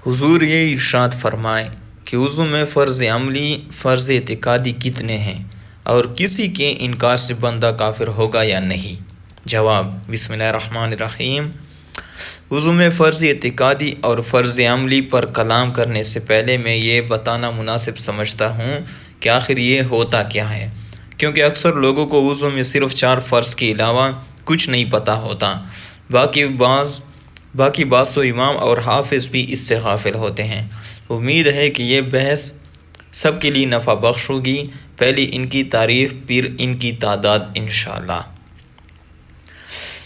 حضور یہ ارشاد فرمائے کہ وضو میں فرض عملی فرض اعتقادی کتنے ہیں اور کسی کے انکار سے بندہ کافر ہوگا یا نہیں؟ جواب: بسم اللہ الرحمن الرحیم۔ وضو میں فرض اعتقادی اور فرض عملی پر کلام کرنے سے پہلے میں یہ بتانا مناسب سمجھتا ہوں کہ آخر یہ ہوتا کیا ہے، کیونکہ اکثر لوگوں کو وضو میں صرف 4 فرض کے علاوہ کچھ نہیں پتہ ہوتا۔ باقی بعض تو امام اور حافظ بھی اس سے غافل ہوتے ہیں۔ امید ہے کہ یہ بحث سب کے لیے نفع بخش ہوگی۔ پہلی ان کی تعریف، پھر ان کی تعداد انشاءاللہ۔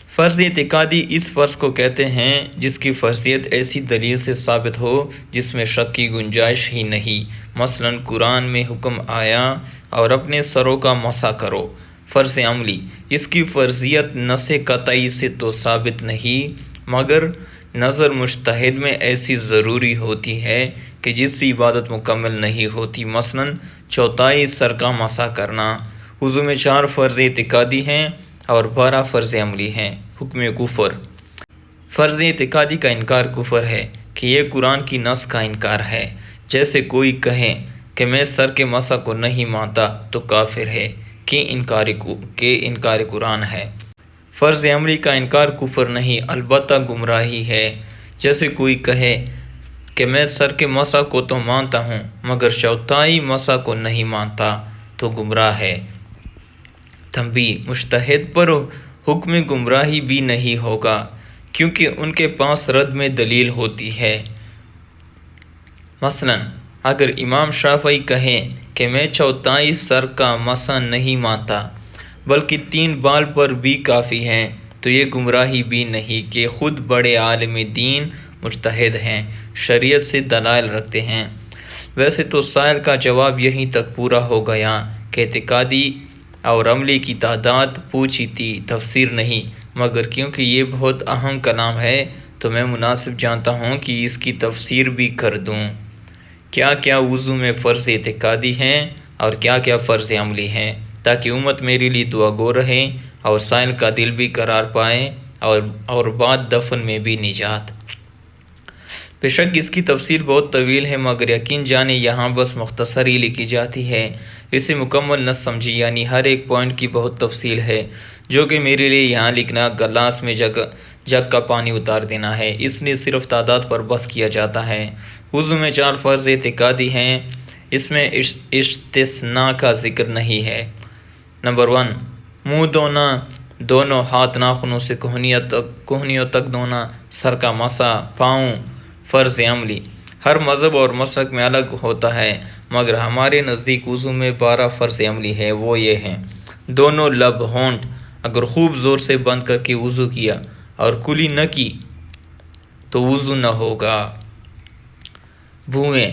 فرض اعتقادی اس فرض کو کہتے ہیں جس کی فرضیت ایسی دلیل سے ثابت ہو جس میں شک کی گنجائش ہی نہیں۔ مثلا قرآن میں حکم آیا اور اپنے سروں کا مسح کرو۔ فرض عملی، اس کی فرضیت نص قطعی سے تو ثابت نہیں، مگر نظر مجتہد میں ایسی ضروری ہوتی ہے کہ جس سے عبادت مکمل نہیں ہوتی۔ مثلا چوتھائی سر کا مسح کرنا۔ وضو میں 4 فرض اعتقادی ہیں اور 12 فرض عملی ہیں۔ حکم کفر، فرض اعتقادی کا انکار کفر ہے کہ یہ قرآن کی نص کا انکار ہے۔ جیسے کوئی کہے کہ میں سر کے مسح کو نہیں مانتا تو کافر ہے کہ انکار قرآن ہے۔ فرض عملی کا انکار کفر نہیں، البتہ گمراہی ہے۔ جیسے کوئی کہے کہ میں سر کے مسح کو تو مانتا ہوں مگر چوتھائی مسح کو نہیں مانتا تو گمراہ ہے۔ تنبیہ: مجتہد پر حکم گمراہی بھی نہیں ہوگا کیونکہ ان کے پاس رد میں دلیل ہوتی ہے۔ مثلا اگر امام شافعی کہیں کہ میں چوتھائی سر کا مسح نہیں مانتا بلکہ 3 بال پر بھی کافی ہے تو یہ گمراہی بھی نہیں کہ خود بڑے عالم دین مجتہد ہیں، شریعت سے دلائل رکھتے ہیں۔ ویسے تو سائل کا جواب یہیں تک پورا ہو گیا کہ اعتقادی اور عملی کی تعداد پوچھی تھی، تفسیر نہیں، مگر کیونکہ یہ بہت اہم کلام ہے تو میں مناسب جانتا ہوں کہ اس کی تفسیر بھی کر دوں۔ کیا کیا وضو میں فرض اعتقادی ہیں اور کیا کیا فرض عملی ہیں، تاکہ امت میرے لیے دعا گو رہے اور سائل کا دل بھی قرار پائے اور بعد دفن میں بھی نجات۔ بے شک اس کی تفصیل بہت طویل ہے مگر یقین جانے یہاں بس مختصر ہی لکھی جاتی ہے۔ اسے مکمل نہ سمجھی، یعنی ہر ایک پوائنٹ کی بہت تفصیل ہے جو کہ میرے لیے یہاں لکھنا گلاس میں جگ کا پانی اتار دینا ہے، اس لیے صرف تعداد پر بس کیا جاتا ہے۔ وضو میں 4 فرض اعتقادی ہیں، اس میں استثناء کا ذکر نہیں ہے۔ نمبر 1، منہ دھونا، دونوں ہاتھ ناخنوں سے کہنیوں تک دھونا، سر کا مسح، پاؤں۔ فرض عملی ہر مذہب اور مسلک میں الگ ہوتا ہے مگر ہمارے نزدیک وضو میں 12 فرض عملی ہے۔ وہ یہ ہیں: دونوں لب، ہونٹ اگر خوب زور سے بند کر کے وضو کیا اور کلی نہ کی تو وضو نہ ہوگا۔ بھویں،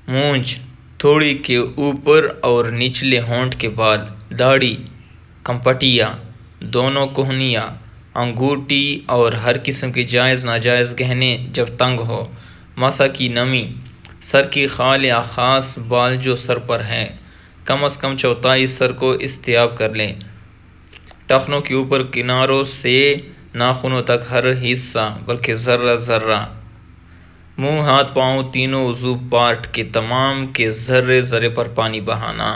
مونچھ، تھوڑی کے اوپر اور نچلے ہونٹ کے بال، داڑھی، کمپٹیاں، دونوں کہنیاں، انگوٹھی اور ہر قسم کے جائز ناجائز گہنے جب تنگ ہو، مسح کی نمی، سر کی خال یا خاص بال جو سر پر ہیں، کم از کم چوتھائی سر کو استیاب کر لیں، ٹخنوں کے اوپر کناروں سے ناخنوں تک ہر حصہ بلکہ ذرہ ذرہ، منہ، ہاتھ، پاؤں، تینوں عضو پارٹ کے تمام کے ذرے ذرے پر پانی بہانا۔